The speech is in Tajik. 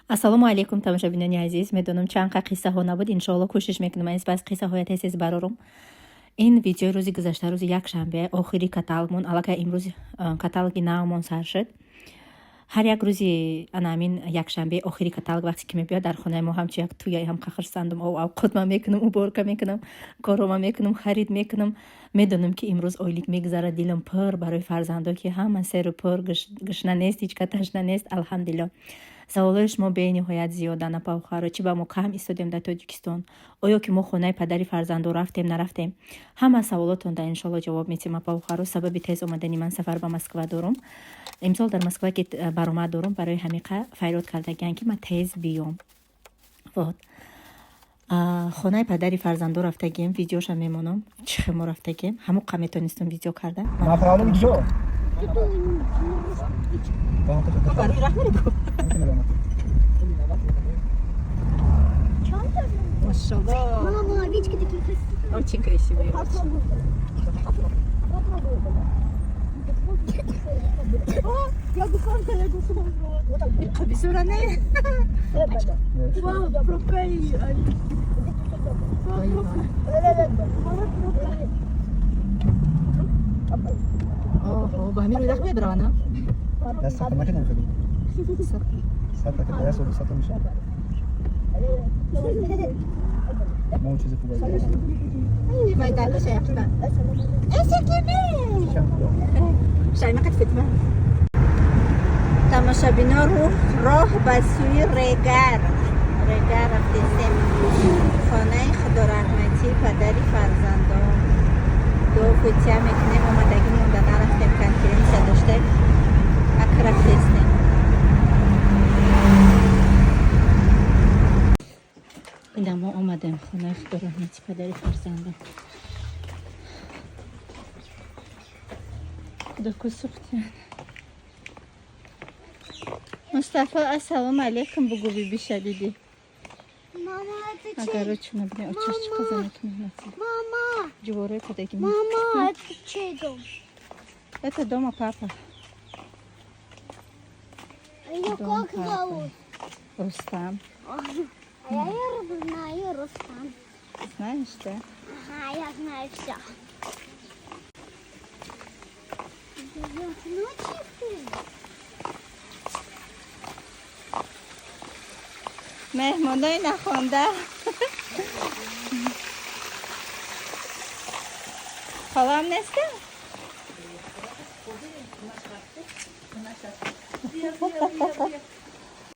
ассалому алейкум тамошобинони азиз. медонам чанд қиссаҳо набуд, иншоалло кӯшиш мекунам аз баъз қиссаҳои тез барорум. ин видеои рӯзи гузашта, рӯзи якшанбе, охири каталогмон, аллакай имрӯз каталоги навмон сар шуд. ҳар як рӯзи анамин якшанбе охири каталог вақте ки мебиёд, дар хонаи мо ҳамчун як туяи ҳам қахрсандум, авқотма мекунам, уборка мекунам, корома мекунам, харид мекунам. медонам ки имрӯз ойлик мегзарад, дилам пур барои фарзандо ки ҳама серу пур, гушна нест, ҳеч каташна нест. алҳамдулилло. саволои шумо бениҳоят зиёда напавхаро, чи ба мо кам истодем дар Тоҷикистон, оё ки мо хонаи падари фарзандо рафтем нарафтем. ҳама саволотонда иншоалло ҷавоб метим апавхаро. сабаби тез омадани ман сафар ба Москва дорум. имсол дар Москва ки баромад дорум, барои ҳамиқа файрод кардагиам ки ман тез биём. вот хонаи падари фарзандо рафтагем, видеоша мемонам чӣ хемо рафтагем. ҳамуқа метонистум видео карда. Мама, овечки такие красивые. Очень красивые. Я гусанка, я гусанка. Бисуране. Вау, пробкай. Ого, ба ҳамин рӯйдах медравана? Сата накидам хеле. Сата ки даяс оли сата миша. Мо чизи хубаи. Май дала шайхта. Эсекиме. Шайма катфитма. тамошобино роҳ ба сӯи Регар рафтем. хонаи худораҳматӣ падари фарзандон. дуо футия мекунем, омадагимонда нарафтем, конференсия доштем, ак рафтестем. инда мо омадем хонаи худораҳматӣ падари фарзандон. худо кусухтиян. Мустафа, ассалому алейкум, бугу биби шадиди. Мама, это Агар чей? ручно бне очашчика заняту мехнати. Мама, Живорой кудаги. мама, это чей дом? Это дома папа. А ее Дом как папы. зовут? Рустам. А я ее знаю, Рустам. Знаешь, да? Ага, я знаю все. Мehmondoy нахонда. Халам неста?